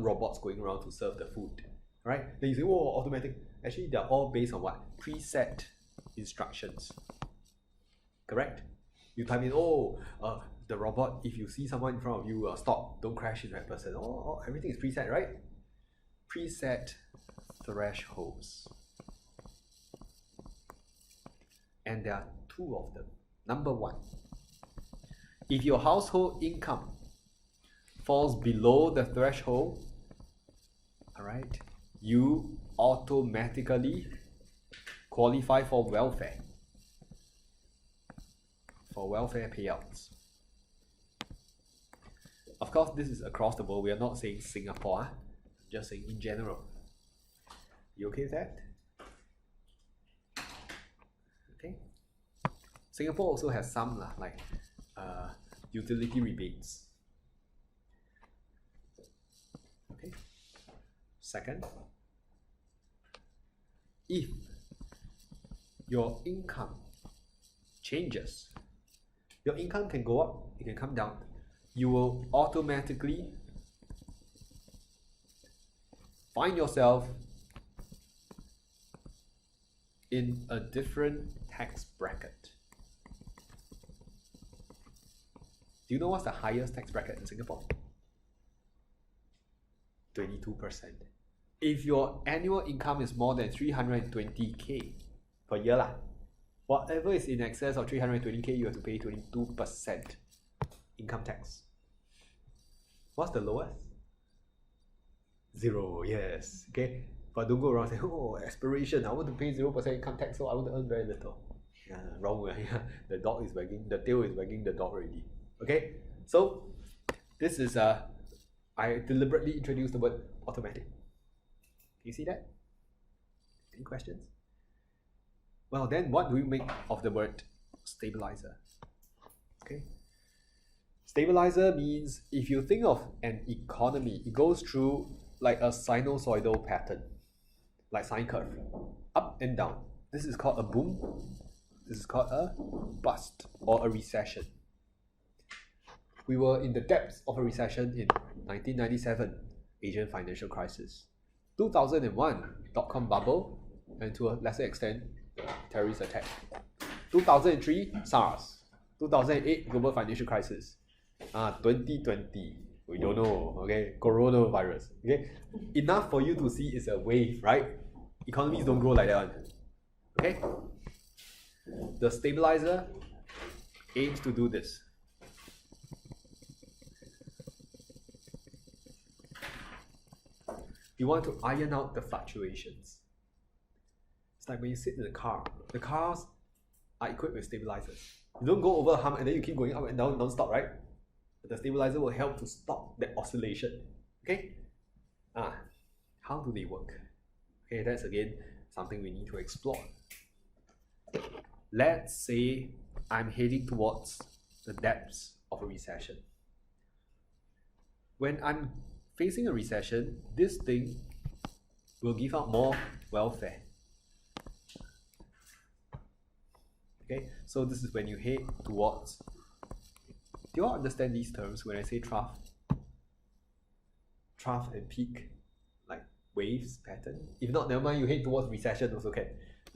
some robots going around to serve the food, right? Then you say, oh, automatic. Actually, they're all based on what? Preset instructions. Correct? You type in, the robot, if you see someone in front of you, stop, don't crash into that person. Everything is preset, right? Preset thresholds. And there are two of them. Number one, if your household income falls below the threshold, all right, you automatically qualify for welfare payouts. Of course, this is across the world. We are not saying Singapore, just saying in general. You okay with that? Okay. Singapore also has some like utility rebates. Okay. Second, if your income changes, your income can go up, it can come down, you will automatically find yourself in a different tax bracket. Do you know what's the highest tax bracket in Singapore? 22%. If your annual income is more than 320k per year, whatever is in excess of 320k, you have to pay 22% income tax. What's the lowest? 0, yes. Okay, but don't go around saying, oh, aspiration, I want to pay 0% income tax, so I want to earn very little. Wrong way. The dog is wagging, the tail is wagging the dog already. Okay, so this is I deliberately introduced the word automatic. Can you see that? Any questions? Well, then what do we make of the word stabilizer? Okay, stabilizer means if you think of an economy, it goes through like a sinusoidal pattern, like sine curve, up and down. This is called a boom. This is called a bust or a recession. We were in the depths of a recession in 1997, Asian financial crisis. 2001, dot-com bubble, and to a lesser extent, terrorist attack. 2003, SARS. 2008, global financial crisis. 2020, we don't know, okay? Coronavirus, okay? Enough for you to see it's a wave, right? Economies don't grow like that one, okay? The stabilizer aims to do this. You want to iron out the fluctuations. It's like when you sit in the car. The cars are equipped with stabilizers. You don't go over a hump and then you keep going up and down non-stop, right? But the stabilizer will help to stop that oscillation. Okay? How do they work? Okay, that's again something we need to explore. Let's say I'm heading towards the depths of a recession. When I'm facing a recession, this thing will give out more welfare. Okay, so this is when you head towards. Do you all understand these terms when I say trough? Trough and peak, like waves pattern. If not, never mind, you head towards recession also okay.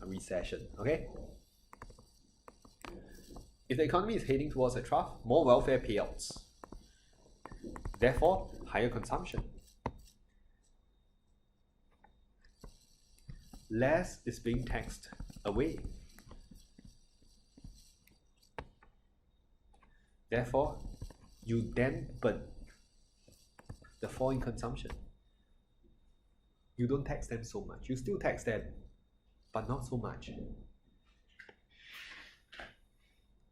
A recession, okay? If the economy is heading towards a trough, more welfare payouts. Therefore, higher consumption. Less is being taxed away. Therefore, you dampen the fall in consumption. You don't tax them so much. You still tax them, but not so much.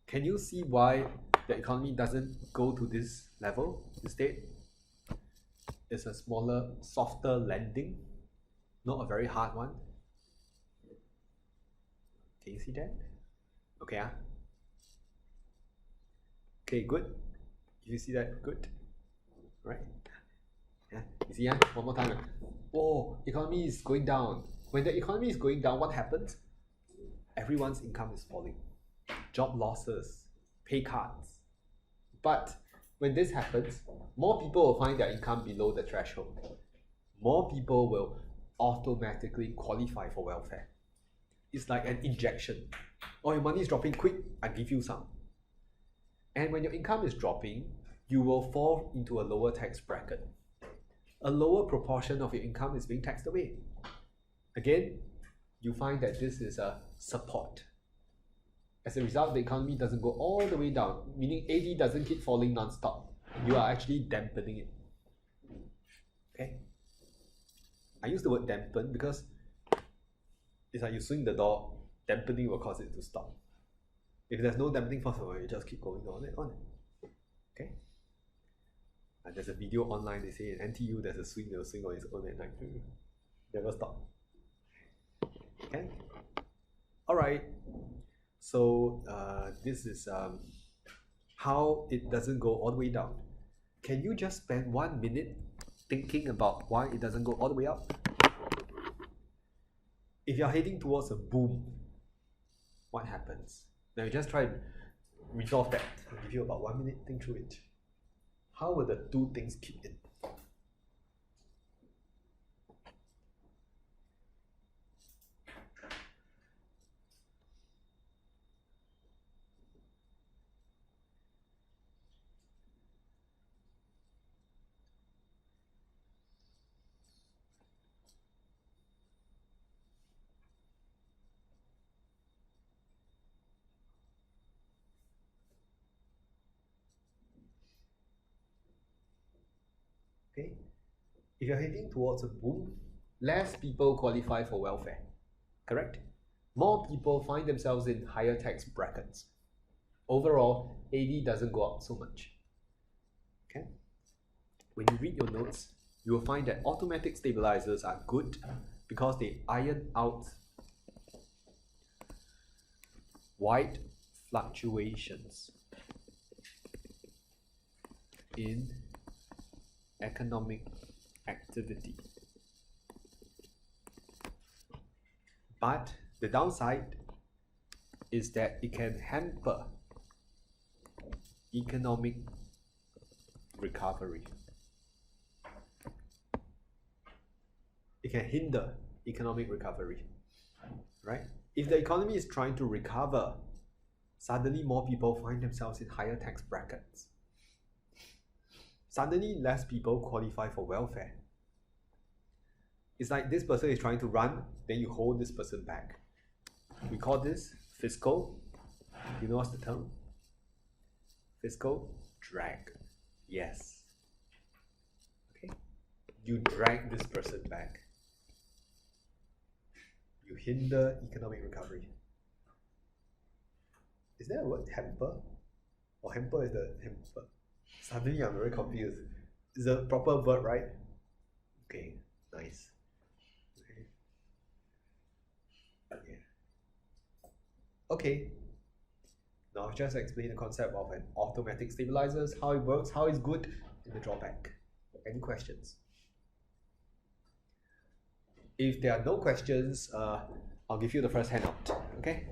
Can you see why the economy doesn't go to this level? Instead, it's a smaller, softer landing, not a very hard one. Can you see that? Okay, Okay, good. If you see that, good. Right? Yeah. You see, one more time. Oh, economy is going down. When the economy is going down, what happens? Everyone's income is falling. Job losses, pay cuts. But when this happens, more people will find their income below the threshold. More people will automatically qualify for welfare. It's like an injection. Oh, your money is dropping, quick, I give you some. And when your income is dropping, you will fall into a lower tax bracket. A lower proportion of your income is being taxed away. Again, you find that this is a support. As a result, the economy doesn't go all the way down, meaning AD doesn't keep falling non-stop. You are actually dampening it. Okay? I use the word dampen because it's like you swing the door, dampening will cause it to stop. If there's no dampening force, you just keep going on and on. Okay? And there's a video online, they say in NTU there's a swing, they'll swing on its own at night. Never stop. Okay? Alright. So this is how it doesn't go all the way down. Can you just spend 1 minute thinking about why it doesn't go all the way up? If you're heading towards a boom, what happens? Now you just try and resolve that. I'll give you about 1 minute, think through it. How will the two things kick in? Okay, if you're heading towards a boom, less people qualify for welfare, correct? More people find themselves in higher tax brackets. Overall, AD doesn't go up so much. Okay, when you read your notes, you will find that automatic stabilizers are good because they iron out wide fluctuations in economic activity. But the downside is that it can hamper economic recovery. It can hinder economic recovery, right? If the economy is trying to recover, suddenly more people find themselves in higher tax brackets. Suddenly less people qualify for welfare. It's like this person is trying to run, then you hold this person back. We call this fiscal, you know what's the term? Fiscal drag. Yes. Okay. You drag this person back. You hinder economic recovery. Is there a word hamper? Or hamper is the hamper? Suddenly I'm very confused. Is a proper verb, right? Okay, nice. Okay. Now I've just explained the concept of an automatic stabilizers, how it works, how it's good, and the drawback. Any questions? If there are no questions, I'll give you the first handout. Okay?